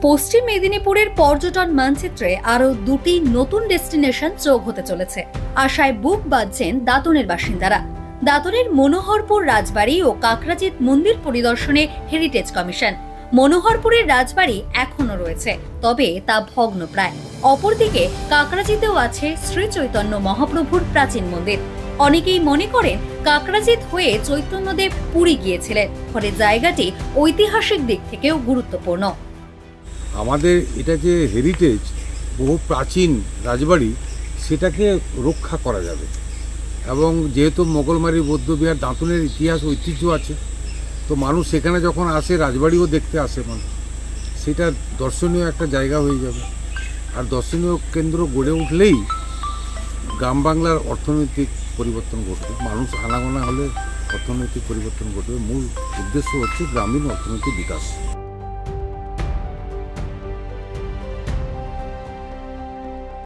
পশ্চিম মেদিনীপুরের পর্যটন মানচিত্রে আরো দুটি নতুন ডেস্টিনেশন যোগ হতে চলেছে। আশায় বুক বাঁধছেন দাঁতনের বাসিন্দারা। দাঁতনের মনোহরপুর রাজবাড়ি ও কাকরাজিৎ মন্দির পরিদর্শনে হেরিটেজ কমিশন। মনোহরপুরের রাজবাড়ি এখনো রয়েছে, তবে তা ভগ্নপ্রায়। অপরদিকে কাকরাজিতেও আছে শ্রী চৈতন্য মহাপ্রভুর প্রাচীন মন্দির। অনেকেই মনে করেন কাকরাজিৎ হয়ে চৈতন্যদেব পুরী গিয়েছিলেন, ফলে জায়গাটি ঐতিহাসিক দিক থেকেও গুরুত্বপূর্ণ। আমাদের এটা যে হেরিটেজ, বহু প্রাচীন রাজবাড়ি, সেটাকে রক্ষা করা যাবে। এবং যেহেতু মোগলমারি বৌদ্ধবিহার দাঁতনের ইতিহাস ঐতিহ্য আছে, তো মানুষ সেখানে যখন আসে রাজবাড়িও দেখতে আসে, মানুষ সেটা দর্শনীয় একটা জায়গা হয়ে যাবে। আর দর্শনীয় কেন্দ্র গড়ে উঠলেই গ্রাম বাংলার অর্থনৈতিক পরিবর্তন ঘটবে। মানুষ আনাগোনা হলে অর্থনৈতিক পরিবর্তন ঘটবে। মূল উদ্দেশ্য হচ্ছে গ্রামীণ অর্থনৈতিক বিকাশ।